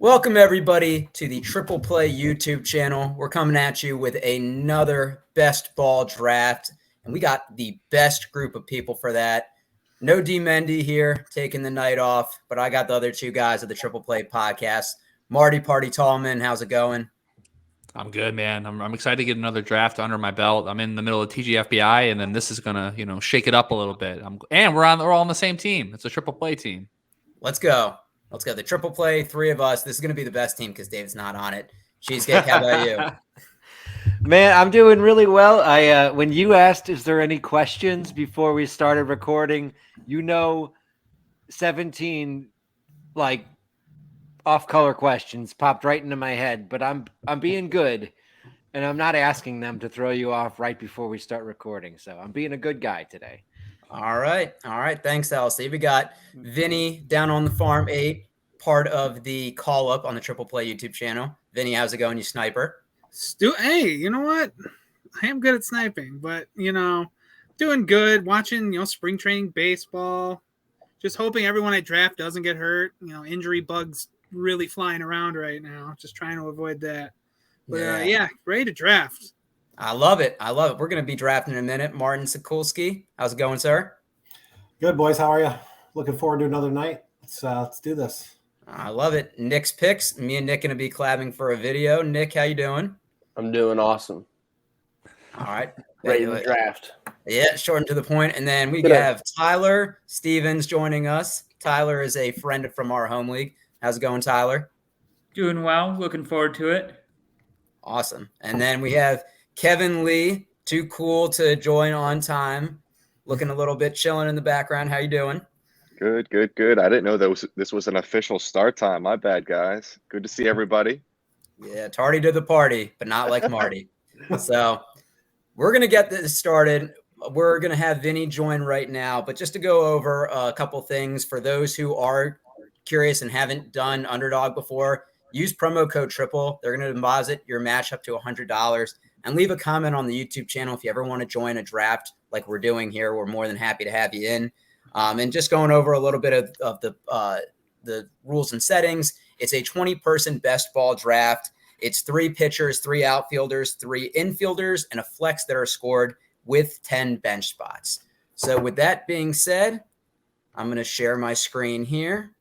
Welcome, everybody, to the Triple Play YouTube channel. We're coming at you with another best ball draft, and we got the best group of people for that. No D. Mendy here, taking the night off, but I got the other two guys of the Triple Play podcast. Marty Party Tallman, how's it going? I'm good, man. I'm excited to get another draft under my belt. I'm in the middle of TGFBI, and then this is gonna, shake it up a little bit. And we're all on the same team. It's a Triple Play team. Let's go. Let's go. The Triple Play, three of us. This is going to be the best team because Dave's not on it. Cheesecake, how about you? Man, I'm doing really well. When you asked, is there any questions before we started recording, 17 off-color questions popped right into my head. But I'm being good, and I'm not asking them to throw you off right before we start recording. So I'm being a good guy today. All right. Thanks, Elsie. We got Vinny down on the farm 8, part of the call up on the Triple Play YouTube channel. Vinny, how's it going, you sniper? Hey, you know what? I am good at sniping, but doing good. Watching, spring training baseball. Just hoping everyone I draft doesn't get hurt. Injury bugs really flying around right now. Just trying to avoid that. But ready to draft. I love it. We're going to be drafting in a minute. Martin Sikulski, how's it going, sir? Good, boys. How are you? Looking forward to another night. Let's do this. I love it. Nick's picks. Me and Nick going to be collabing for a video. Nick, how you doing? I'm doing awesome. All right. Ready to draft. Yeah, short and to the point. And then we have Tyler Stevens joining us. Tyler is a friend from our home league. How's it going, Tyler? Doing well. Looking forward to it. Awesome. And then we have Kevin Lee, too cool to join on time. Looking a little bit chilling in the background. How you doing? Good. I didn't know this was an official start time. My bad, guys. Good to see everybody. Yeah, tardy to the party, but not like Marty. So we're going to get this started. We're going to have Vinny join right now. But just to go over a couple things for those who are curious and haven't done UnderDog before, use promo code TRIPLE. They're going to deposit your match up to $100. And leave a comment on the YouTube channel if you ever want to join a draft like we're doing here. We're more than happy to have you in. And just going over a little bit of the rules and settings. It's a 20-person best ball draft. It's 3 pitchers, 3 outfielders, 3 infielders, and a flex that are scored with 10 bench spots. So with that being said, I'm going to share my screen here.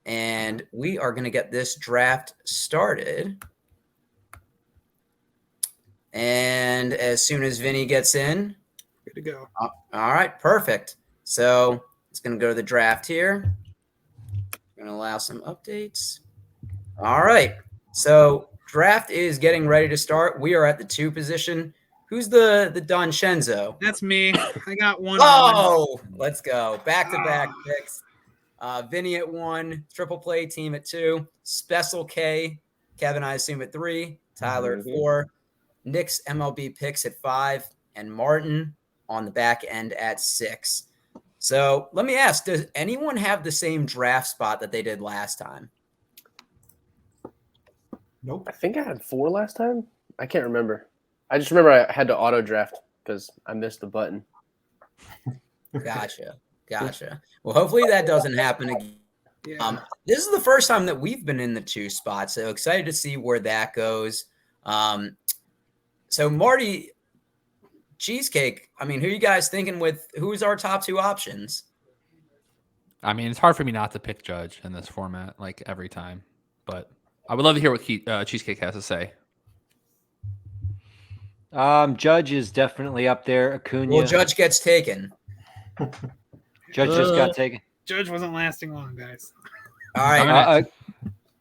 And we are going to get this draft started. And as soon as Vinny gets in, good to go. All right, perfect. So it's going to go to the draft here. Going to allow some updates. All right. So draft is getting ready to start. We are at the 2 position. Who's the Don Shenzo? That's me. I got one. Oh, let's go. Back-to-back picks. Vinny at 1, Triple Play team at 2, Special K, Kevin, I assume, at 3, Tyler at 4. Nick's MLB picks at 5, and Martin on the back end at 6. So let me ask, does anyone have the same draft spot that they did last time? Nope. I think I had 4 last time. I can't remember. I just remember I had to auto draft because I missed the button. Gotcha. Well, hopefully that doesn't happen again. Yeah. This is the first time that we've been in the 2 spots, so excited to see where that goes. So Marty, Cheesecake, who are you guys thinking with? Who's our top 2 options? It's hard for me not to pick Judge in this format, like every time. But I would love to hear what Cheesecake has to say. Judge is definitely up there. Acuna. Well, Judge gets taken. Judge just got taken. Judge wasn't lasting long, guys. All right.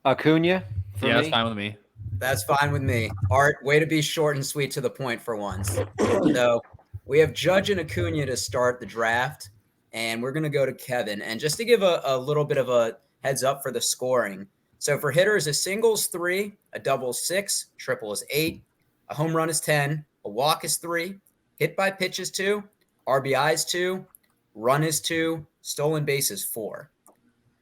Acuna. Yeah, that's fine with me. That's fine with me. Art, way to be short and sweet to the point for once. So we have Judge and Acuna to start the draft, and we're going to go to Kevin. And just to give a little bit of a heads up for the scoring. So for hitters, a single is 3, a double is 6, triple is 8, a home run is 10, a walk is 3, hit by pitch is 2, RBI is 2, run is 2, stolen base is 4.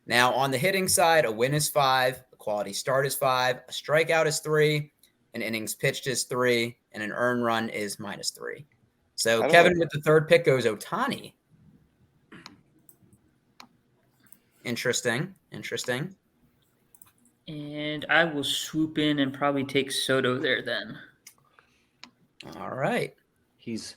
Now on the hitting side, a win is 5, a quality start is 5, a strikeout is 3, an innings pitched is 3, and an earned run is -3. So Kevin with the 3rd pick goes Ohtani. Interesting. And I will swoop in and probably take Soto there then. All right. He's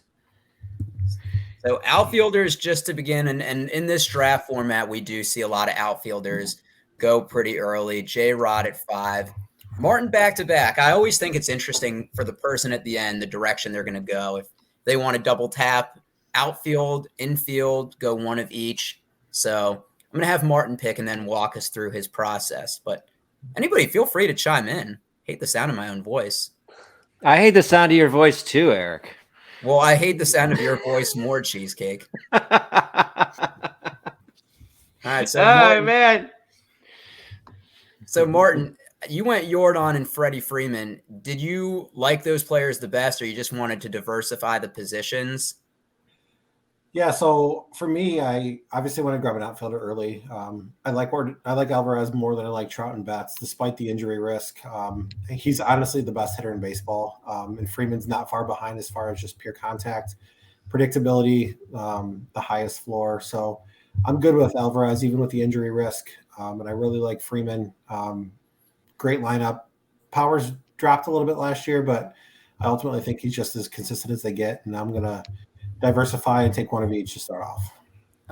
So outfielders, just to begin, and in this draft format, we do see a lot of outfielders go pretty early. J-Rod at 5. Martin back to back. I always think it's interesting for the person at the end, the direction they're going to go. If they want to double tap outfield, infield, go one of each. So I'm going to have Martin pick and then walk us through his process. But anybody, feel free to chime in. Hate the sound of my own voice. I hate the sound of your voice too, Eric. Well, I hate the sound of your voice more, Cheesecake. All right, so Martin, man. So Martin, you went Jordan and Freddie Freeman. Did you like those players the best, or you just wanted to diversify the positions? Yeah, so for me, I obviously want to grab an outfielder early. I like Alvarez more than I like Trout and Betts, despite the injury risk. He's honestly the best hitter in baseball, and Freeman's not far behind as far as just pure contact, predictability, the highest floor. So I'm good with Alvarez, even with the injury risk, and I really like Freeman. Great lineup. Power's dropped a little bit last year, but I ultimately think he's just as consistent as they get, and I'm going to diversify and take one of each to start off.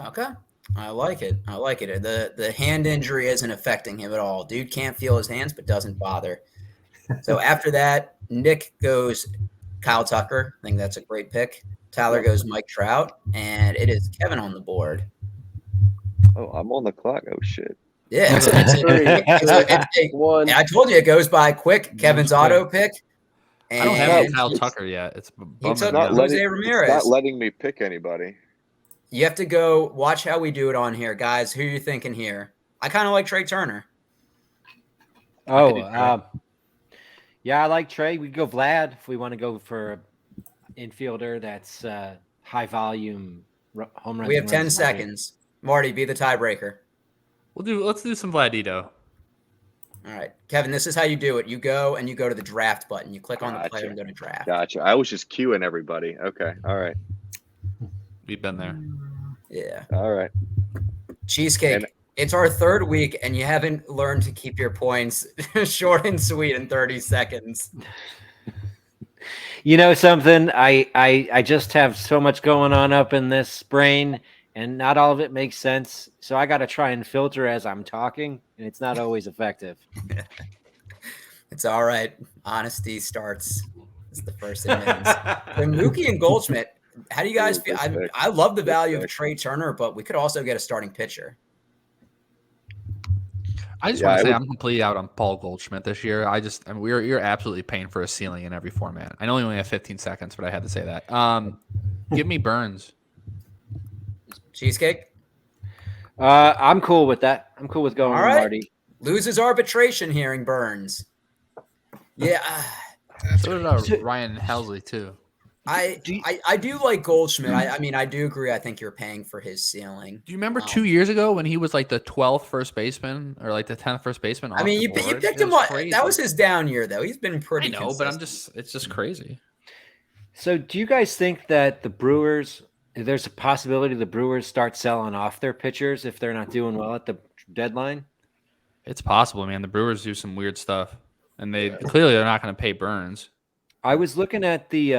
Okay. I like it. I like it. The hand injury isn't affecting him at all. Dude can't feel his hands, but doesn't bother. So after that, Nick goes Kyle Tucker. I think that's a great pick. Tyler goes Mike Trout, and it is Kevin on the board. Oh, I'm on the clock. Oh, shit. Yeah. One. I told you it goes by quick. Kevin's auto pick. I don't have Kyle Tucker yet. It's He took not Jose letting, Ramirez. It's not letting me pick anybody. You have to go watch how we do it on here, guys. Who are you thinking here? I kind of like Trey Turner. Oh, yeah, I like Trey. We go Vlad if we want to go for an infielder that's high volume home runs. We have 10 seconds. Marty, be the tiebreaker. Let's do some Vladito. All right, Kevin, this is how you do it. You go to the draft button. You click on the player and go to draft. Gotcha. I was just queuing everybody. Okay. All right. We've been there. Yeah. All right. Cheesecake. It's our third week, and you haven't learned to keep your points short and sweet in 30 seconds. You know something? I just have so much going on up in this brain, and not all of it makes sense. So I got to try and filter as I'm talking, and it's not always effective. It's all right. Honesty starts. It's the first admittance. So Mookie and Goldschmidt, how do you guys feel? I love the value of Trey Turner, but we could also get a starting pitcher. I just want to say I'm completely out on Paul Goldschmidt this year. You're absolutely paying for a ceiling in every format. I know we only have 15 seconds, but I had to say that. Give me Burns. Cheesecake? I'm cool with that. I'm cool with going with Marty. Loses arbitration hearing Burns. Yeah. So did Ryan Helsley too. I do like Goldschmidt. I mean, I do agree. I think you're paying for his ceiling. Do you remember 2 years ago when he was like the 12th first baseman or like the 10th first baseman? I mean, you picked him up. That was his down year, though. He's been pretty. I know, consistent. but it's just crazy. So, do you guys think that the Brewers? There's a possibility the Brewers start selling off their pitchers if they're not doing well at the deadline? It's possible, man. The Brewers do some weird stuff, and they're not going to pay Burns. I was looking at the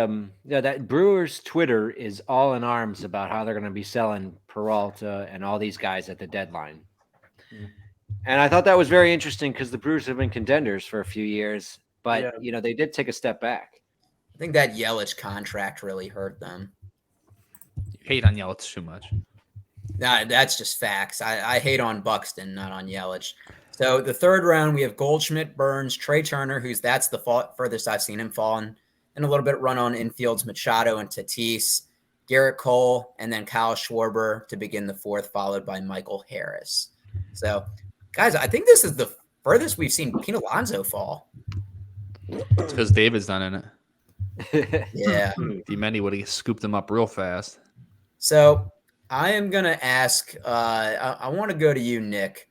that Brewers Twitter is all in arms about how they're going to be selling Peralta and all these guys at the deadline. And I thought that was very interesting because the Brewers have been contenders for a few years, but they did take a step back. I think that Yelich contract really hurt them. You hate on Yelich too much. Nah, that's just facts. I hate on Buxton, not on Yelich. So the third round, we have Goldschmidt, Burns, Trey Turner, that's the furthest I've seen him fall, and a little bit run on infields, Machado and Tatis, Garrett Cole, and then Kyle Schwarber to begin the fourth, followed by Michael Harris. So, guys, I think this is the furthest we've seen Pete Alonso fall. It's because David's done in it. Yeah. DiMendi would have scooped him up real fast. So I am going to ask, I want to go to you, Nick.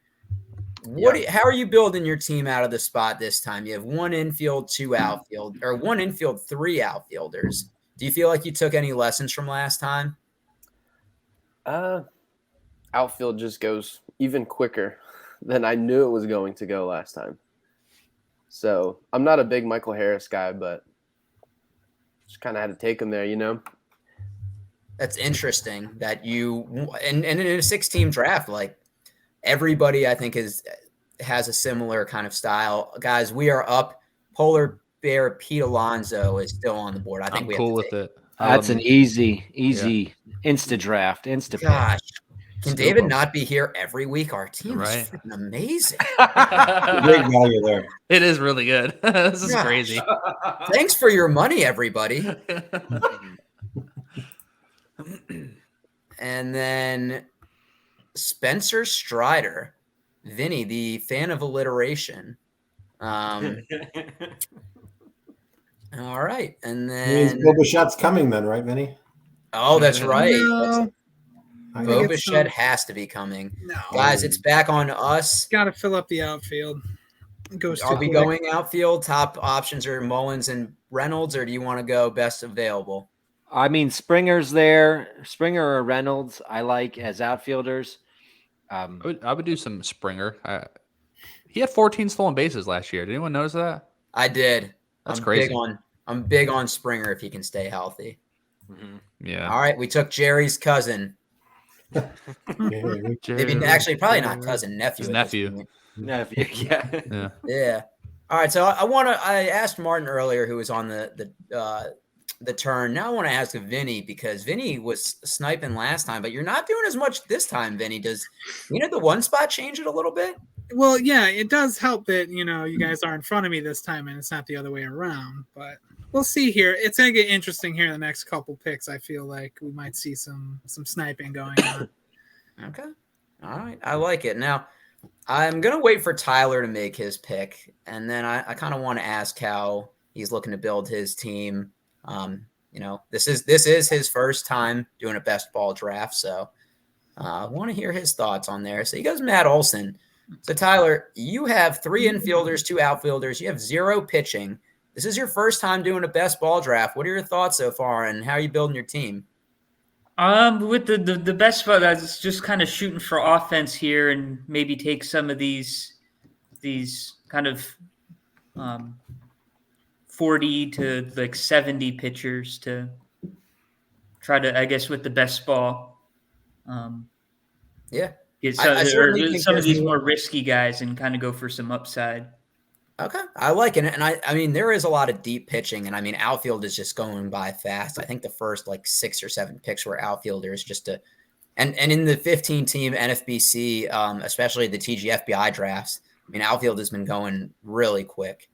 How are you building your team out of the spot this time? You have one infield, two outfield, or one infield, three outfielders. Do you feel like you took any lessons from last time? Outfield just goes even quicker than I knew it was going to go last time. So I'm not a big Michael Harris guy, but just kind of had to take him there, That's interesting that you and in a 6-team draft, like everybody I think has a similar kind of style. Guys, we are up. Polar Bear Pete Alonso is still on the board. I think I'm we cool have with to take it. That's an easy insta draft, insta pick. Gosh, can Scoop David him. not be here every week? Our team Right. is freaking amazing. Great value there. It is really good. This is Gosh. crazy. Thanks for your money, everybody. And then Spencer Strider, Vinny, the fan of alliteration. All right, and Means then Bobichet's coming then, right, Vinny? oh, that's right. No, I Bo- know. it's Bobichet some- has to be coming, no. guys. It's back on us. Got to fill up the outfield. It goes Are too we quick. going outfield? Top options are Mullins and Reynolds, or do you want to go best available? I mean, Springer's there. Springer or Reynolds, I like as outfielders. I would do some Springer. He had 14 stolen bases last year. Did anyone notice that? I did. That's I'm crazy. I'm big on Springer if he can stay healthy. Yeah. All right, we took Jerry's cousin. Maybe actually probably not cousin, nephew. His at this nephew. point. Yeah. Yeah. Yeah. All right. So I asked Martin earlier, who was on the turn. Now I want to ask Vinny because Vinny was sniping last time, but you're not doing as much this time, Vinny. Does the one spot change it a little bit? Well, yeah, it does help that you guys are in front of me this time, and it's not the other way around. But we'll see here. It's gonna get interesting here in the next couple picks. I feel like we might see some sniping going on. Okay. All right. I like it. Now I'm gonna wait for Tyler to make his pick, and then I kind of want to ask how he's looking to build his team. This is his first time doing a best ball draft, so I want to hear his thoughts on there. So he goes Matt Olson. So Tyler, you have 3 infielders, 2 outfielders. You have 0 pitching. This is your first time doing a best ball draft. What are your thoughts so far, and how are you building your team? With the best spot, I was just kind of shooting for offense here, and maybe take some of these kind of 40 to like 70 pitchers to try to, I guess, with the best ball. Yeah. Get I certainly think some of there's these more risky guys and kind of go for some upside. Okay. I like it. And I mean, there is a lot of deep pitching, and I mean, outfield is just going by fast. I think the first like 6 or 7 picks were outfielders and in the 15-team NFBC, especially the TGFBI drafts, I mean, outfield has been going really quick.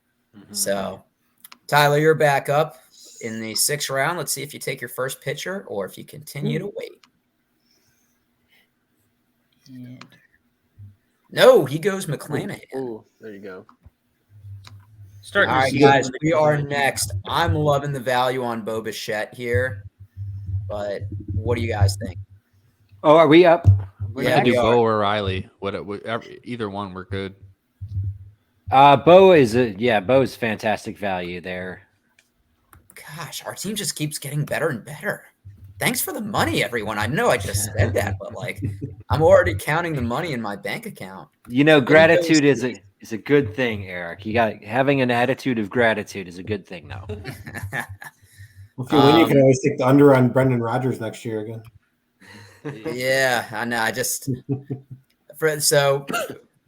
So Tyler, you're back up in the 6th round. Let's see if you take your first pitcher or if you continue to wait. And No, he goes McClanahan. Ooh, there you go. starting All to right, see guys, some of we the- are next. I'm loving the value on Bo Bichette here, but what do you guys think? Oh, are we up? We're Yeah, I could next? do we are. Bo or Riley. Either one, we're good. Bo is fantastic value there. Gosh, our team just keeps getting better and better. Thanks for the money, everyone. I know I just said that, but like, I'm already counting the money in my bank account. Gratitude is a good thing, Eric. Having an attitude of gratitude is a good thing, though. If you win, you can always take the under on Brendan Rodgers next year again. Yeah, I know.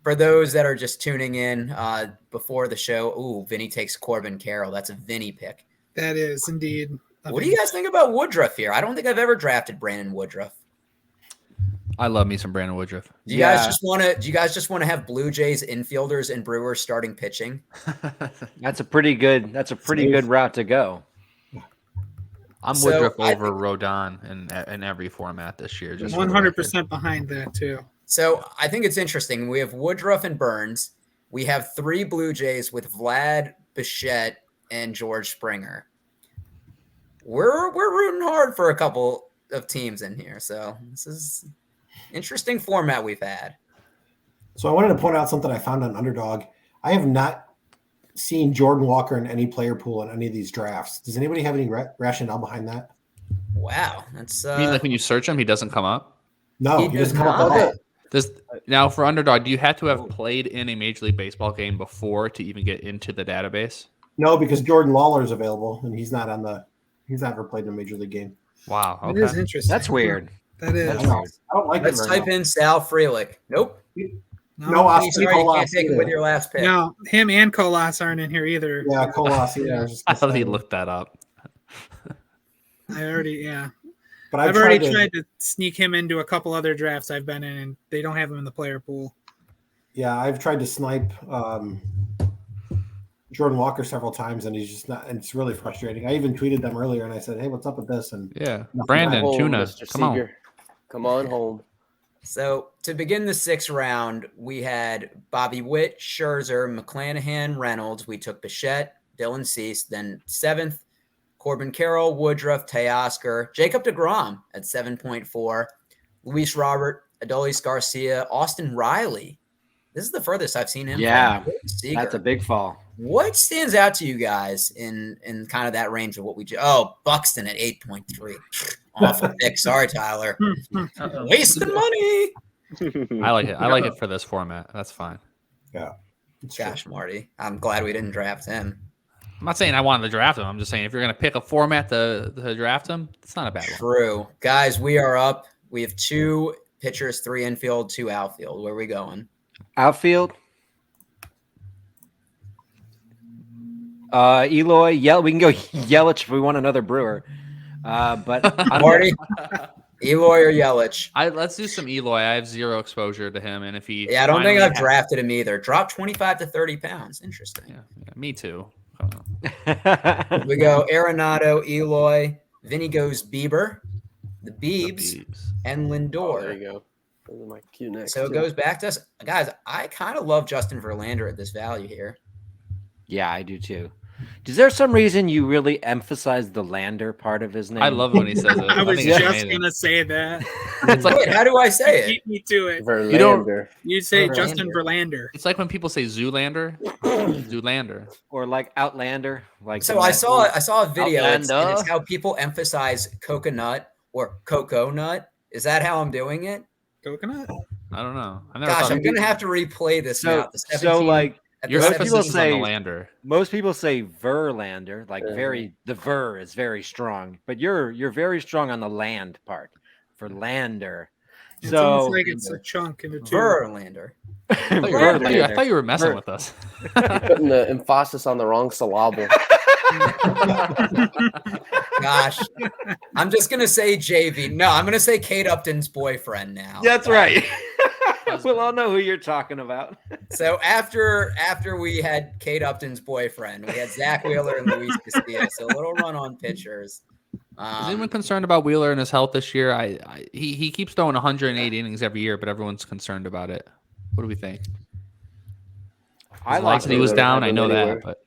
For those that are just tuning in before the show, Vinny takes Corbin Carroll. That's a Vinny pick. That is indeed. What do you guys think about Woodruff here? I don't think I've ever drafted Brandon Woodruff. I love me some Brandon Woodruff. Do you guys just want to have Blue Jays infielders and Brewers starting pitching? That's a pretty good route to go. I'm So, Woodruff I over Rodon in every format this year. Just for the 100% behind that too. So I think it's interesting. We have Woodruff and Burns. We have 3 Blue Jays with Vlad, Bichette, and George Springer. We're rooting hard for a couple of teams in here. So this is interesting format we've had. So I wanted to point out something I found on UnderDog. I have not seen Jordan Walker in any player pool in any of these drafts. Does anybody have any rationale behind that? Wow, that's You mean like when you search him, he doesn't come up? No, He he does doesn't come up not. at all. Now for Underdog, do you have to have played in a Major League Baseball game before to even get into the database? No, because Jordan Lawler is available, and he's never played in a Major League game. Wow. It Okay. is interesting. That's weird. That is. That's weird. I don't like Let's it. Right type now. in Sal Frelick. Nope. No, Vinny, sorry, you can't take it with your last pick. No, him and Colas aren't in here either. Yeah, Colas. Yeah, I thought he looked that up. I already, But I've already tried to sneak him into a couple other drafts I've been in, and they don't have him in the player pool. Yeah, I've tried to snipe Jordan Walker several times, and he's just not. And it's really frustrating. I even tweeted them earlier, and I said, "Hey, what's up with this?" And Yeah, nothing Brandon happened. Tuna, Mr. come on. Seeger. Come on home. So to begin the 6th round, we had Bobby Witt, Scherzer, McClanahan, Reynolds. We took Bichette, Dylan Cease. Then 7th, Corbin Carroll, Woodruff, Teoscar, Jacob deGrom at 7.4, Luis Robert, Adolis Garcia, Austin Riley. This is the furthest I've seen him. Yeah, from Seager. that's a big fall. What stands out to you guys in kind of that range of what we do? Oh, Buxton at 8.3. Awful pick. Sorry, Tyler. Wasting money. I like it. I like it for this format. That's fine. Yeah. Gosh, Marty. I'm glad we didn't draft him. I'm not saying I wanted to draft him. I'm just saying if you're going to pick a format to draft him, it's not a bad one. True. Guys, we are up. We have 2 pitchers, 3 infield, 2 outfield. Where are we going? Outfield. Eloy, we can go Yelich if we want another Brewer. But Marty, Eloy or Yelich? Let's do some Eloy. I have 0 exposure to him, and if he, I don't think I've drafted him either. Dropped 25 to 30 pounds. Interesting. Yeah, me too. We go Arenado, Eloy. Vinny goes Bieber, the Biebs, and Lindor. There you go. Those are my cue next. So it goes back to us, guys. I kind of love Justin Verlander at this value here. Yeah, I do too. Is there some reason you really emphasize the Lander part of his name? I love when he says it. I was think it's just amazing. gonna say that. It's like, Wait, how do I say it? Beat me to it. Verlander. You say Verlander. Justin Verlander. it's like when people say Zoolander. Zoolander. Or like Outlander. Like So I saw a video. And Outlander. it's how people emphasize coconut or cocoa nut. Is that how I'm doing it? Coconut? I don't know. I never Gosh, thought I'm gonna have to replay this now. So, The 17, so like at the your most 17 people emphasis is on say- the Lander. most people say Verlander, like the ver is very strong, but you're very strong on the land part for Lander. It's So almost like it's a chunk into 2. Verlander. I thought you were messing with us. Putting the emphasis on the wrong syllable. Gosh, I'm just gonna say JV. No, I'm gonna say Kate Upton's boyfriend now. that's right. We'll all know who you're talking about. So after we had Kate Upton's boyfriend, we had Zach Wheeler and Luis Castillo. So a little run on pitchers. Is anyone concerned about Wheeler and his health this year? He keeps throwing 108 innings every year, but everyone's concerned about it. What do we think? I His like velocity was Wheeler. down. I know that, Anywhere. but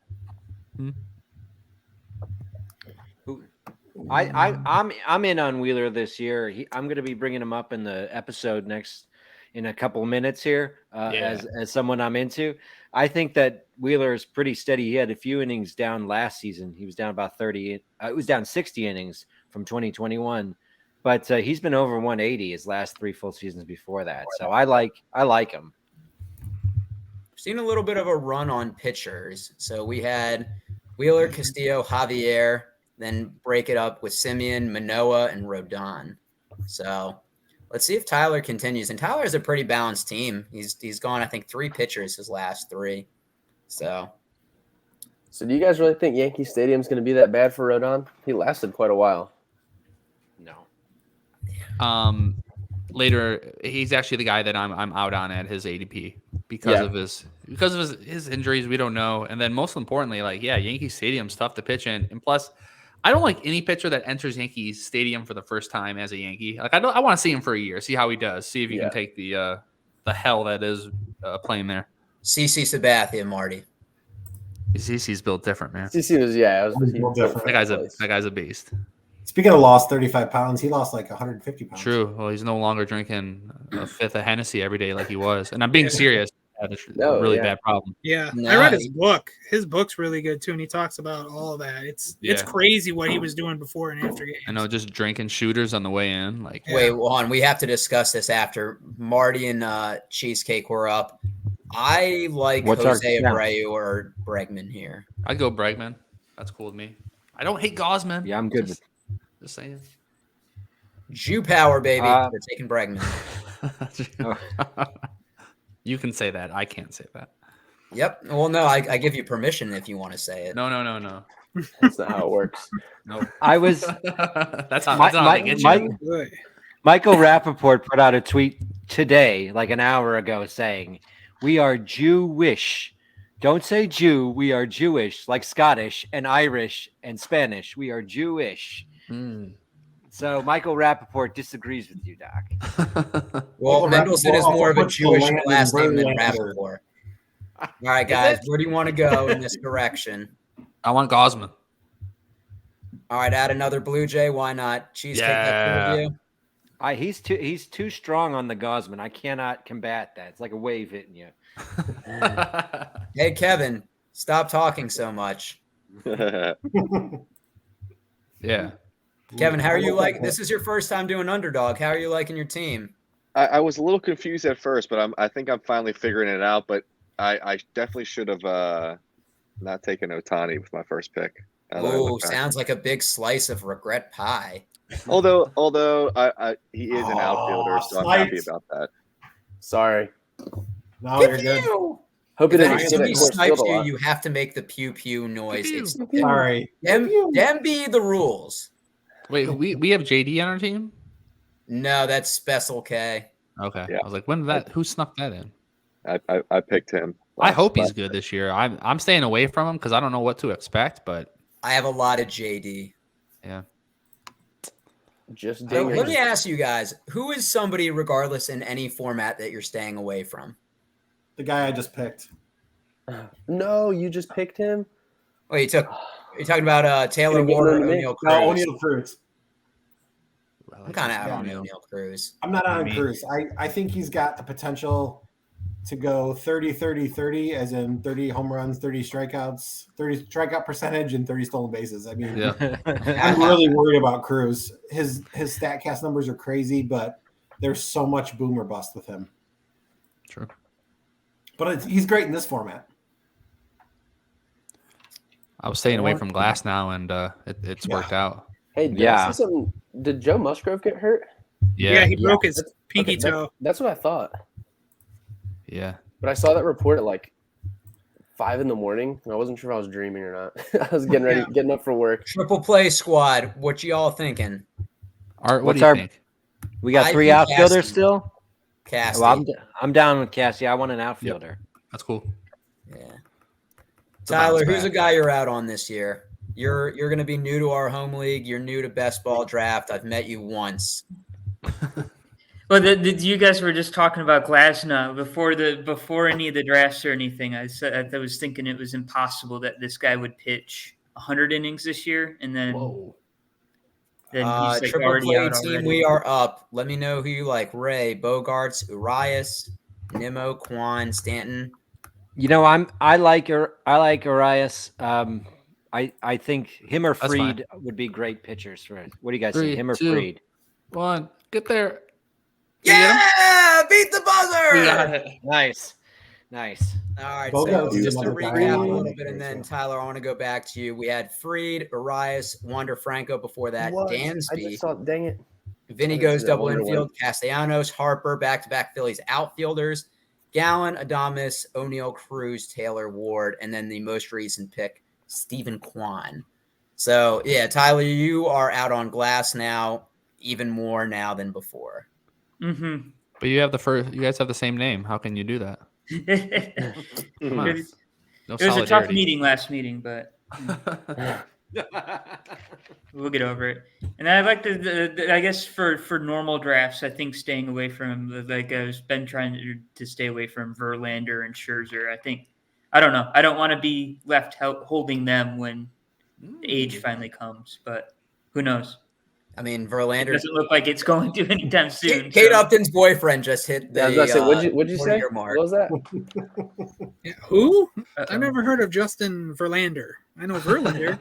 I'm in on Wheeler this year. I'm going to be bringing him up in the episode in a couple of minutes here as someone I'm into. I think that Wheeler is pretty steady. He had a few innings down last season. He was down about 30. It was down 60 innings from 2021, but he's been over 180 his last 3 full seasons before that. So I like him. Seen a little bit of a run on pitchers. So we had Wheeler, Castillo, Javier, then break it up with Simeon, Manoa, and Rodon. So let's see if Tyler continues. And Tyler's a pretty balanced team. He's gone, I think, 3 pitchers his last 3. So do you guys really think Yankee Stadium's going to be that bad for Rodon? He lasted quite a while. No. Later, he's actually the guy that I'm out on at his ADP because of his injuries. We don't know, and then most importantly, Yankee Stadium's tough to pitch in, and plus, I don't like any pitcher that enters Yankee Stadium for the first time as a Yankee. I want to see him for a year, see how he does, see if he can take the hell that is playing there. CC Sabathia, Marty. CC's built different, man. CC was different. That guy's a beast. Speaking of lost 35 pounds, he lost like 150 pounds. True. Well, he's no longer drinking a 5th of Hennessy every day like he was, and I'm being serious. had a No, really yeah. bad problem. Yeah, I No, read his book. His book's really good too, and he talks about all that. It's Yeah. crazy what he was doing before and after games. I know, just drinking shooters on the way in. Like, Yeah. Wait, Juan, we have to discuss this after Marty and Cheesecake were up. I like What's our Jose count? Abreu or Bregman here. I'd go Bregman. That's cool with me. I don't hate Gosman. Yeah, I'm good with. Just saying. Jew power, baby. Uh, They're taking Bregman. You can say that. I can't say that. Yep. Well, no, I give you permission if you want to say it. No. That's not how it works. No. I was That's how, My- that's how my- they get my- you. Good. Michael Rappaport put out a tweet today, like an hour ago, saying, "We are Jewish. Don't say Jew. We are Jewish, like Scottish and Irish and Spanish. We are Jewish." Mm. So Michael Rappaport disagrees with you, Doc. Well, Well, Mendelssohn is Rappaport more of a puts the Jewish land in last name than Verlander. Rappaport. All right, guys, where do you want to go in this direction? I want Gosman. All right, add another Blue Jay. Why not? Cheesecake, that's good Yeah. with you? He's too strong on the Gosman. I cannot combat that. It's like a wave hitting you. Hey, Kevin, stop talking so much. Yeah. Kevin, how are you like? This is your first time doing Underdog. How are you liking your team? I was a little confused at first, but I think I'm finally figuring it out. But I definitely should have not taken Otani with my first pick. now that I Ooh, look back. sounds like a big slice of regret pie. Although he is an outfielder, so I'm happy sniped. about that. Sorry. No, you're good. Hope you If didn't sit at somebody course snipes field a you, lot. you have to make the pew pew noise. It's Sorry. them be the rules. Wait, we have JD on our team? No, that's Special K. Okay. Yeah. I was like, when did that? Who snuck that in? I picked him. I hope he's last- good this year. I'm staying away from him because I don't know what to expect. But I have a lot of JD. yeah, Just So ding let me ask you guys, who is somebody, regardless in any format, that you're staying away from? The guy I just picked. No, you just picked him. Oh, you're talking about Taylor Gonna get Ward or rid of me. O'Neal Cruz? No, O'Neal Cruz. I'm kind of out on Yeah. O'Neal Cruz. I'm not on Me. Cruz. I think he's got the potential to go 30-30-30, as in 30 home runs, 30 strikeouts, 30 strikeout percentage, and 30 stolen bases. I mean, yeah. I'm really worried about Cruz. His StatCast numbers are crazy, but there's so much boom or bust with him. True. But he's great in this format. I was staying away from Glass now, and it's Yeah. worked out. Hey, did Yeah. I see something? Did Joe Musgrove get hurt? Yeah. Yeah, he broke his pinky Okay, toe. That's what I thought. Yeah. But I saw that report at like 5 a.m. and I wasn't sure if I was dreaming or not. I was getting ready, Yeah. getting up for work. Triple play squad. What y'all thinking? Art, what What's do you our- think? We got I 3 think outfielders Cassie. still. Cassie. Well, I'm down with Cassie. I want an outfielder. That's cool. Yeah. It's a bounce Tyler, who's a back. guy you're out on this year? You're going to be new to our home league. You're new to Best Ball Draft. I've met you once. Well, you guys were just talking about Glasnow before any of the drafts or anything. I was thinking it was impossible that this guy would pitch 100 innings this year, and then Whoa. he's like Triple already play out team, already. we are up. Let me know who you like. Ray, Bogarts, Urias, Nimmo, Quan, Stanton. You know, I like Urias. I think him or That's Freed would be great pitchers for it. What do you guys 3, think? Him or 2. Freed? 1, get there. You get him? Yeah! Beat the buzzer! We got it. Nice. All right, Bogarts so is just to another guy recap I a like little bit, and there, then too. Tyler, I want to go back to you. We had Freed, Urias, Wander Franco before that, What? I Dansby. just saw. Dang it. Vinny I didn't goes see that double Wander infield, Castellanos, Harper, back-to-back Phillies outfielders, Gallen, Adames, O'Neal Cruz, Taylor Ward, and then the most recent pick, Stephen Kwan. So, yeah, Tyler, you are out on Glass now, even more now than before. Mm-hmm. But you guys have the same name. How can you do that? Come on. It No was a tough solidarity. meeting last meeting, but we'll get over it. And I like I guess for normal drafts, I think staying away from, like I've been trying to stay away from Verlander and Scherzer. I don't know. I don't want to be left holding them when the age finally comes, but who knows? I mean, It Verlander. doesn't look like it's going to anytime soon. Kate so- Upton's boyfriend just hit the Yeah, I was about to say, what'd you say? 40-year mark. What was that? Yeah, who? Uh-oh. I've never heard of Justin Verlander. I know Verlander.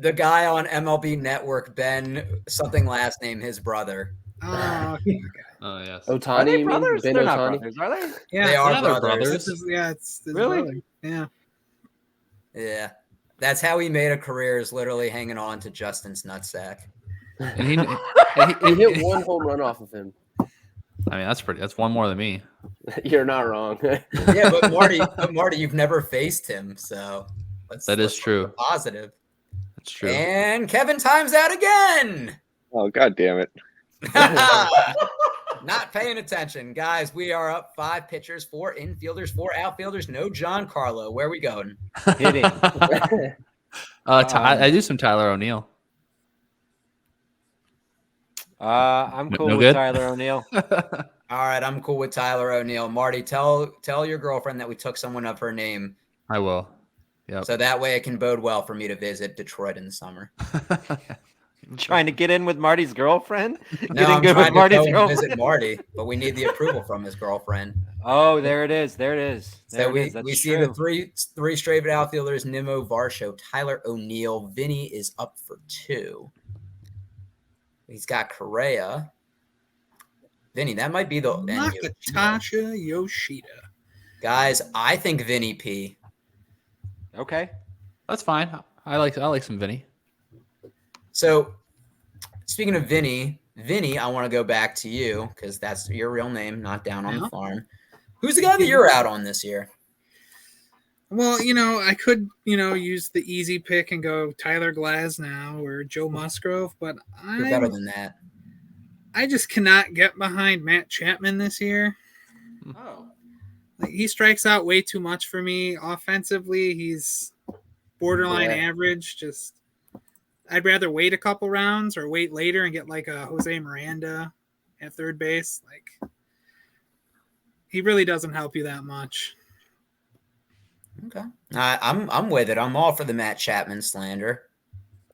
The guy on MLB Network, Ben something last name, his brother. Oh, Oh yes. Otani, Are they you mean? brothers? Ben They're not Ohtani? brothers, are they? yeah. They are Yeah, they're brothers. brothers. It's his Really? brother. Yeah. Yeah, that's how he made a career, is literally hanging on to Justin's nutsack. And he He hit one home run off of him. I mean, that's one more than me. You're not wrong. Yeah, but Marty, you've never faced him, so That is let's true. look positive. That's true. And Kevin times out again. Oh, God damn it. Not paying attention, guys. We are up 5 pitchers, 4 infielders, 4 outfielders. No Giancarlo. Where are we going? Hitting. I do some Tyler O'Neill. I'm cool No with good? Tyler O'Neill. All right, I'm cool with Tyler O'Neill. Marty, tell your girlfriend that we took someone of her name, I will. Yep. so that way it can bode well for me to visit Detroit in the summer. Trying to get in with Marty's girlfriend? No, Getting I'm good with trying to Marty's go and girlfriend? visit Marty, but we need the approval from his girlfriend. Oh, there it is. There it is. There So it we, is. That's we see true. the three straight outfielders: Nimmo, Varsho, Tyler O'Neill. Vinny is up for 2. He's got Correa. Vinny, that might be the and Yoshida. Nakatasha Yoshida. Guys. I think Vinny P. Okay. That's fine. I like some Vinny. So, speaking of Vinny, I want to go back to you because that's your real name, not down on the farm. Who's the guy that you're out on this year? Well, I could, use the easy pick and go Tyler Glasnow or Joe Musgrove, but You're better than that. I just cannot get behind Matt Chapman this year. Oh. Like, he strikes out way too much for me. Offensively, he's borderline average. Just, I'd rather wait a couple rounds or wait later and get like a Jose Miranda at third base. Like, he really doesn't help you that much. Okay. I'm with it. I'm all for the Matt Chapman slander.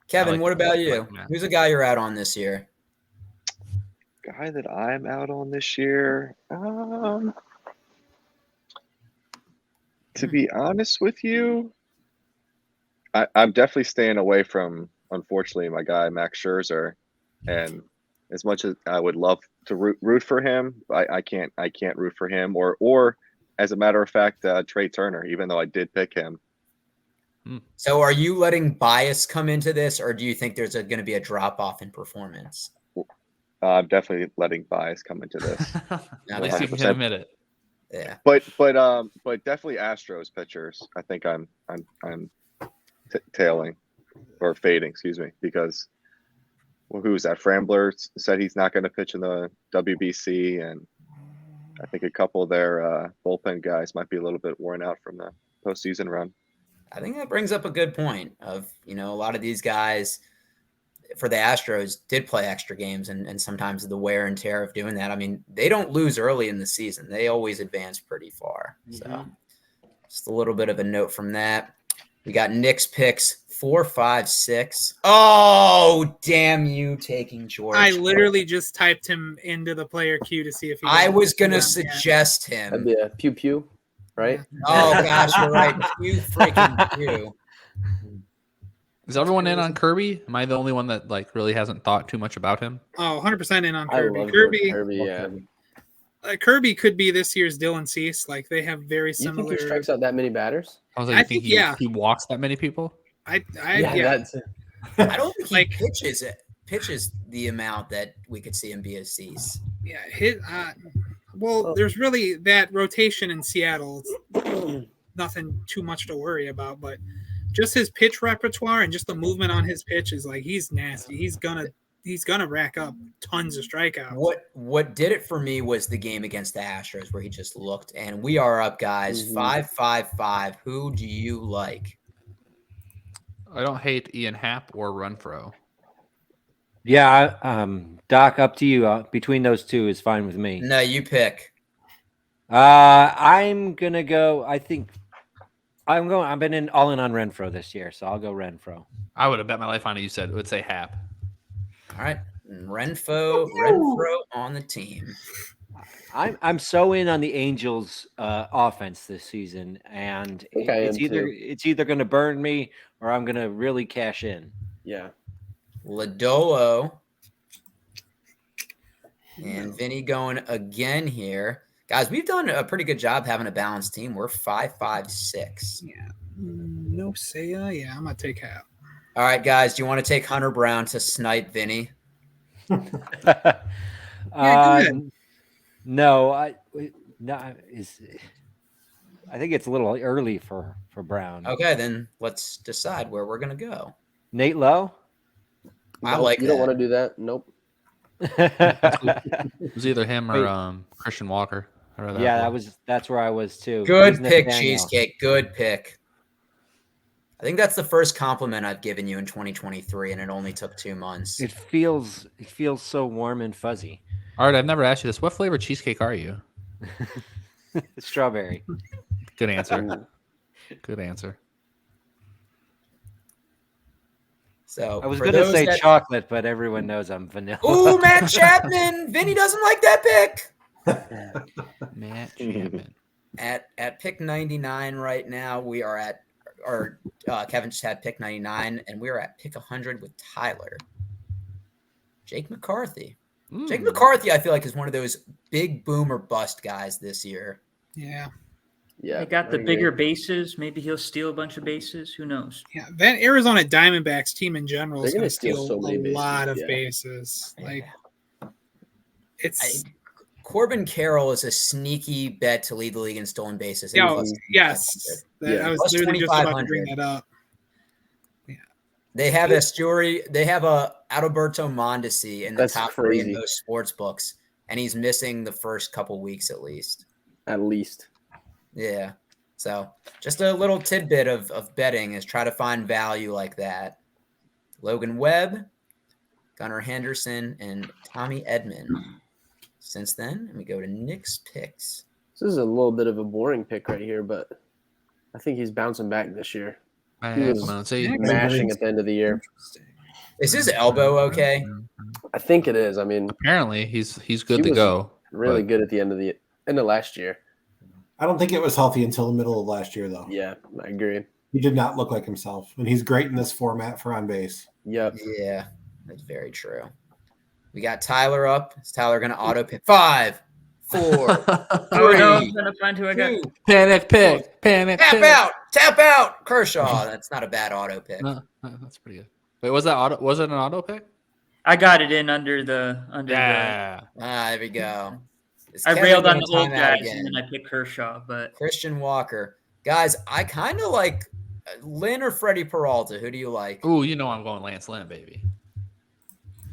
Kevin, like what about that. I you? like Matt. Who's the guy you're out on this year? Guy that I'm out on this year. To be honest with you, I'm definitely staying away from, unfortunately, my guy Max Scherzer. And as much as I would love to root for him, I can't root for him. Or as a matter of fact, Trey Turner, even though I did pick him. So are you letting bias come into this, or do you think there's going to be a drop-off in performance? I'm definitely letting bias come into this. At least you can 100%. admit it. Yeah. But definitely Astros pitchers. I think I'm tailing or fading, excuse me, because who was that? Frambler said he's not going to pitch in the WBC, and I think a couple of their bullpen guys might be a little bit worn out from the postseason run. I think that brings up a good point of, a lot of these guys for the Astros did play extra games and sometimes the wear and tear of doing that. I mean, they don't lose early in the season. They always advance pretty far. So just a little bit of a note from that. We got Nick's picks 4, 5, 6. Oh, damn you taking George. I literally just typed him into the player queue to see if he I was going to suggest That'd him. be a pew, right? Oh, gosh, you're right. You freaking you. Is everyone in on Kirby? Am I the only one that really hasn't thought too much about him? Oh, 100% in on I Kirby. love Kirby, yeah. Kirby could be this year's Dylan Cease. Like, they have very You similar. think he strikes out that many batters? I was like, I you think think, he walks that many people? I don't think he Like- pitches the amount that we could see him be a Cease. Yeah, there's really that rotation in Seattle. It's nothing too much to worry about, but just his pitch repertoire and just the movement on his pitch is like, he's nasty. He's gonna rack up tons of strikeouts. What did it for me was the game against the Astros where he just looked, and we are up, guys. 5-5-5. Who do you like? I don't hate Ian Happ or Renfroe. Yeah, Doc, up to you. Between those two is fine with me. No, you pick. I'm gonna go. I've been all in on Renfro this year, so I'll go Renfro. I would have bet my life on it. You said it would say Happ. All right. Renfro on the team. I'm so in on the Angels offense this season, and think I am too. it's either going to burn me or I'm going to really cash in. Yeah. Lodolo and Vinny going again here. Guys, we've done a pretty good job having a balanced team. We're 5-5-6. Yeah. No Seiya. Yeah, I'm gonna take Hap. All right, guys. Do you want to take Hunter Brown to snipe Vinny? ahead. No, I think it's a little early for Brown. Okay, then let's decide where we're gonna go. Nate Lowe. I Nope, like you that. don't want to do that. Nope. It was either him or Christian Walker. Yeah, that's where I was too. Good He's pick, Nathaniel. Cheesecake. Good pick. I think that's the first compliment I've given you in 2023, and it only took 2 months. It feels so warm and fuzzy. All right, I've never asked you this. What flavor cheesecake are you? Strawberry. Good answer. Good answer. So I was for going to those say that- chocolate, but everyone knows I'm vanilla. Ooh, Matt Chapman. Vinny doesn't like that pick. Matt Chapman. At pick 99 right now, we are at, or Kevin just had pick 99, and we are at pick 100 with Tyler. Jake McCarthy. Jake McCarthy, I feel like, is one of those big boom or bust guys this year. Yeah. Yeah. They got I the agree. bigger bases. Maybe he'll steal a bunch of bases. Who knows? Yeah. That Arizona Diamondbacks team in general is They're going gonna to steal steal so many a bases, lot of yeah. bases. Like, it's. Corbin Carroll is a sneaky bet to lead the league in stolen bases. Yeah, Plus yes. 2,500. I was Plus literally just about to bring 2,500. that up. They have Asturi. They have Adalberto Mondesi in the That's top 3 in crazy. most sports books, and he's missing the first couple weeks at least. At least. Yeah. So just a little tidbit of betting is try to find value like that. Logan Webb, Gunnar Henderson, and Tommy Edman. Since then, let me go to Nick's picks. This is a little bit of a boring pick right here, but I think he's bouncing back this year. He was mashing at the end of the year. Is his elbow okay? I think it is. I mean, Apparently, he's good He to was go. really but- good at the end of last year. I don't think it was healthy until the middle of last year, though. Yeah, I agree. He did not look like himself, and he's great in this format for on base. Yep. Yeah, that's very true. We got Tyler up. Is Tyler going to auto pick? 5, 4, 3, Oh no, I'm trying to find who I got. 2. Panic pick. Panic Tap pick. out. Tap out. Kershaw. That's not a bad auto pick. No, that's pretty good. Wait, was it an auto pick? I got it in under the. Yeah. There we go. Is I Kevin railed on gonna the old time out guys and then I picked Kershaw, but Christian Walker. Guys, I kind of like Lynn or Freddie Peralta. Who do you like? Ooh, you know I'm going Lance Lynn, baby.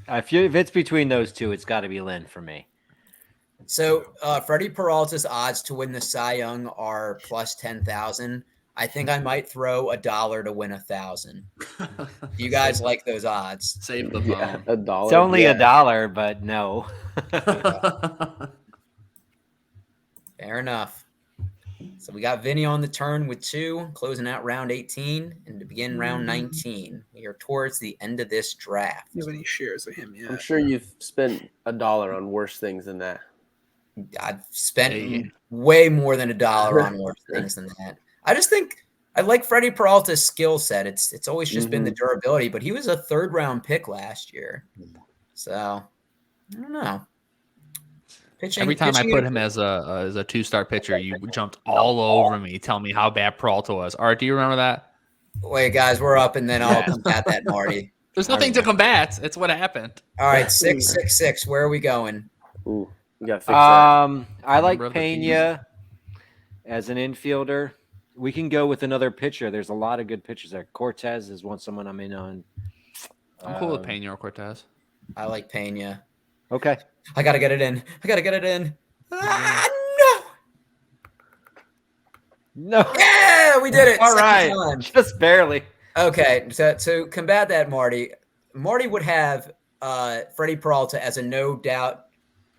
If it's between those two, it's got to be Lynn for me. So Freddie Peralta's odds to win the Cy Young are plus 10,000. I think I might throw $1 to win 1,000. You guys like those odds? Save the Yeah, phone. $1. It's only yeah. $1, but no. Fair enough. So we got Vinny on the turn with 2, closing out round 18, and to begin round 19. We are towards the end of this draft. You have any shares of him? Yeah. I'm sure you've spent $1 on worse things than that. I've spent Hey. way more than $1 on worse things than that. I just think I like Freddie Peralta's skill set. It's always just been the durability, but he was a 3rd round pick last year. So I don't know. Every time I put him as a 2-star pitcher, you jumped all over me, telling me how bad Peralta was. Art, do you remember that? Wait, guys, we're up, and then I'll combat that, Marty. There's nothing to combat. It's what happened. All right, 666. Where are we going? Ooh, you got to fix that. I like Remember the Pena as an infielder. We can go with another pitcher. There's a lot of good pitchers there. Cortez is someone I'm in on. I'm cool with Pena or Cortez. I like Pena. Okay. I gotta get it in. Ah, no! No. Yeah, we did it. All Second right. time. Just barely. Okay, so to combat that, Marty would have Freddie Peralta as a no doubt.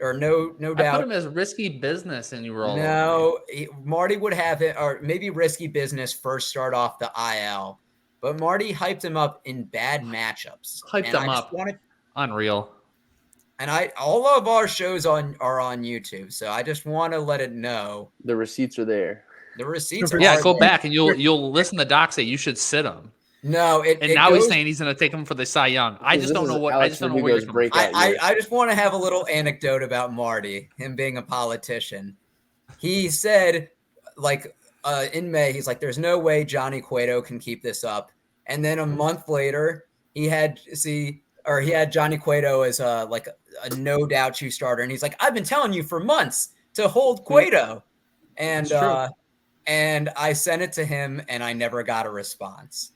I put him as risky business, and you were all No, Marty would have it, or maybe risky business first start off the IL. But Marty hyped him up in bad matchups. Hyped And him I just up. wanted- Unreal. And all of our shows are on YouTube, so I just want to let it know The receipts are there. the receipts. Yeah, are go there. back and you'll listen to Doc say you should sit him. No, and now he's saying he's going to take him for the Cy Young. I just don't know what you're coming from. I just want to have a little anecdote about Marty, him being a politician. He said, like, in May, he's like, "There's no way Johnny Cueto can keep this up." And then a month later, he had Johnny Cueto as like a no doubt shoe starter, and he's like, "I've been telling you for months to hold Cueto," and I sent it to him, and I never got a response.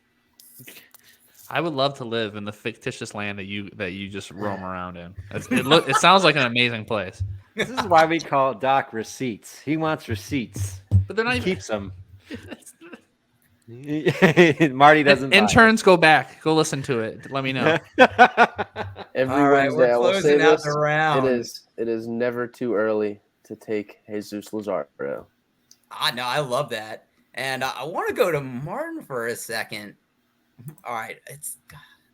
I would love to live in the fictitious land that you just roam around in. It sounds like an amazing place. This is why we call Doc receipts. He wants receipts, but they're not. He keeps them. Marty doesn't. Interns, go back, go listen to it. Let me know. Every Wednesday, I will say this: it is never too early to take Jesus Lazaro. No, I love that, and I want to go to Martin for a second. All right,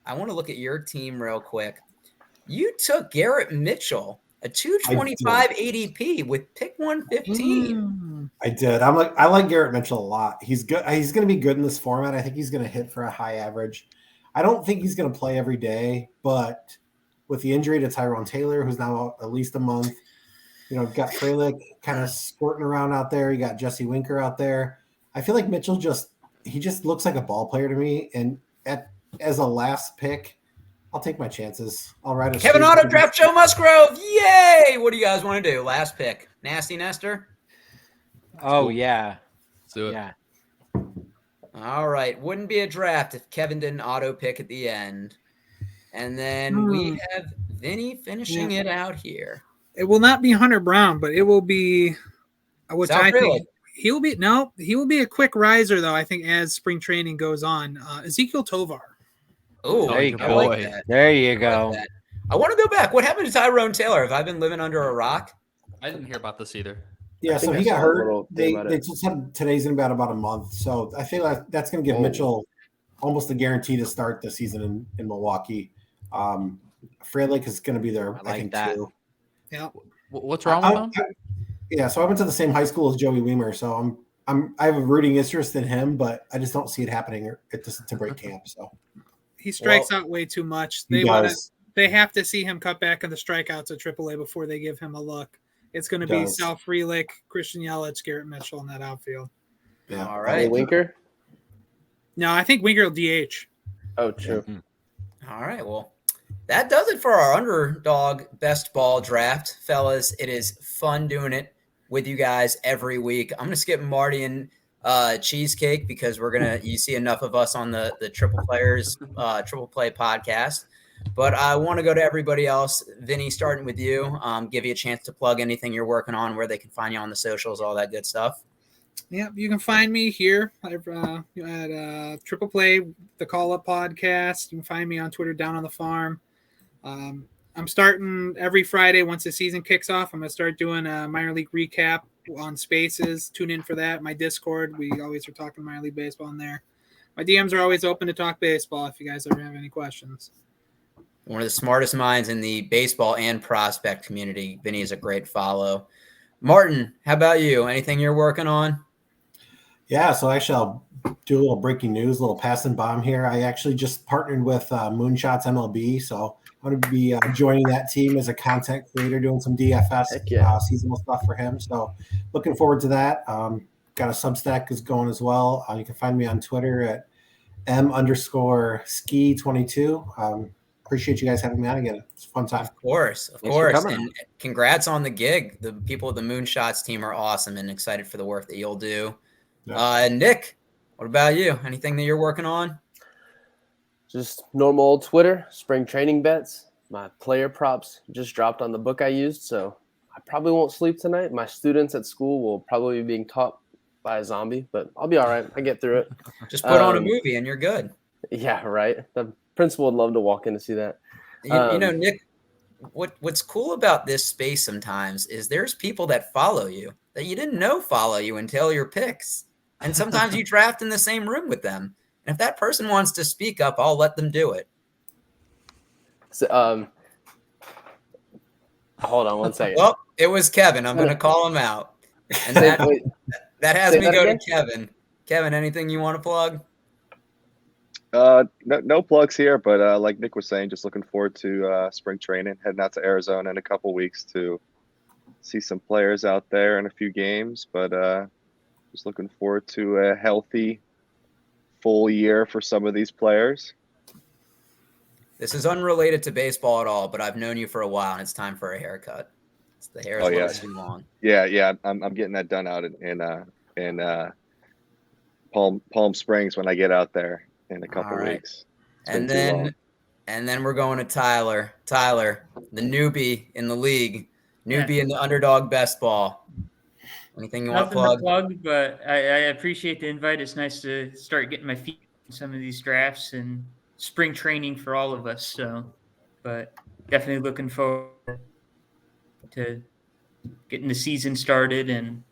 I want to look at your team real quick. You took Garrett Mitchell, a 225 ADP with pick 115. I did. I like Garrett Mitchell a lot. He's good. He's going to be good in this format. I think he's going to hit for a high average. I don't think he's going to play every day, but with the injury to Tyrone Taylor, who's now out at least a month, got Frelick kind of squirting around out there. You got Jesse Winker out there. I feel like Mitchell just looks like a ball player to me. And as a last pick, I'll take my chances. I'll ride a Kevin Auto Draft Joe Musgrove. Yay! What do you guys want to do? Last pick. Nasty Nestor? Oh, yeah. Let's do it. Yeah. All right. Wouldn't be a draft if Kevin didn't auto pick at the end. And then we have Vinny finishing it out here. It will not be Hunter Brown, but it will be which South I Philly. think he will be a quick riser though. I think as spring training goes on, Ezekiel Tovar. Oh, there you go. Like that. There you go. I want to go back. What happened to Tyrone Taylor? Have I been living under a rock? I didn't hear about this either. Yeah, so he got hurt. They just said today's in about a month. So I feel like that's going to give Mitchell almost a guarantee to start the season in Milwaukee. Frelick is going to be there, I think, too. Yeah. What's wrong with him? Yeah, so I went to the same high school as Joey Weimer, so I have a rooting interest in him, but I just don't see it happening to break camp. So he strikes out way too much. They have to see him cut back on the strikeouts at AAA before they give him a look. It's going to be Sal Frelick, Christian Yelich, Garrett Mitchell in that outfield. Yeah. All right. Winker? No, I think Winker will DH. Oh, true. All right. Well, that does it for our UnderDog Best Ball draft, fellas. It is fun doing it with you guys every week. I'm going to skip Marty and Cheesecake because you see enough of us on the Triple Play podcast. But I want to go to everybody else. Vinny, starting with you, give you a chance to plug anything you're working on, where they can find you on the socials, all that good stuff. Yeah, you can find me here at Triple Play, the Call Up Podcast. You can find me on Twitter, Down on the Farm. I'm starting every Friday once the season kicks off. I'm going to start doing a minor league recap on Spaces. Tune in for that. My Discord, we always are talking minor league baseball in there. My DMs are always open to talk baseball if you guys ever have any questions. One of the smartest minds in the baseball and prospect community. Vinny is a great follow. Martin, how about you? Anything you're working on? Yeah, so actually I'll do a little breaking news, a little passing bomb here. I actually just partnered with Moonshots MLB, so I'm going to be joining that team as a content creator, doing some DFS seasonal stuff for him. So looking forward to that. Got a Substack is going as well. You can find me on Twitter at m_ski22. Appreciate you guys having me on again. It's a fun time. Of course. And congrats on the gig. The people of the Moonshots team are awesome and excited for the work that you'll do. Yeah. Nick, what about you? Anything that you're working on? Just normal old Twitter, spring training bets. My player props just dropped on the book I used, so I probably won't sleep tonight. My students at school will probably be being taught by a zombie, but I'll be all right. I get through it. Just put on a movie and you're good. Yeah, right. The principal would love to walk in to see that. You know, Nick, what's cool about this space sometimes is there's people that follow you that you didn't know follow you until your picks. And sometimes you draft in the same room with them. And if that person wants to speak up, I'll let them do it. So, hold on one second. Well, it was Kevin. I'm going to call him out. And Say- that, wait, that has say me that go again? to Kevin. Kevin, anything you want to plug? No plugs here, but like Nick was saying, just looking forward to spring training. Heading out to Arizona in a couple weeks to see some players out there in a few games. But just looking forward to a healthy, full year for some of these players. This is unrelated to baseball at all, but I've known you for a while, and it's time for a haircut. The hair is Oh, yeah. too long. Yeah. I'm getting that done out in Palm Springs when I get out there in a couple All right. weeks. It's been too long. And then we're going to Tyler. Tyler, the newbie in the league, newbie in the UnderDog Bestball. Anything you want to Nothing plug? to plug, but I appreciate the invite. It's nice to start getting my feet in some of these drafts and spring training for all of us. So, but definitely looking forward to getting the season started and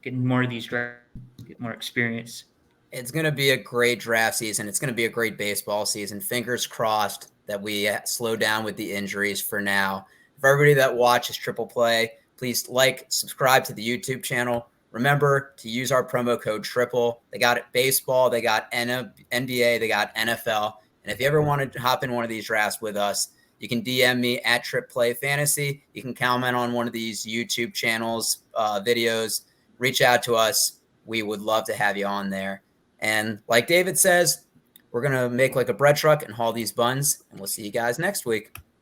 getting more of these drafts, get more experience. It's going to be a great draft season. It's going to be a great baseball season. Fingers crossed that we slow down with the injuries for now. For everybody that watches Triple Play, please subscribe to the YouTube channel. Remember to use our promo code TRIPLE. They got it baseball, they got NBA, they got NFL. And if you ever want to hop in one of these drafts with us, you can DM me at Trip Play Fantasy. You can comment on one of these YouTube channels, videos. Reach out to us. We would love to have you on there. And like David says, we're going to make like a bread truck and haul these buns. And we'll see you guys next week.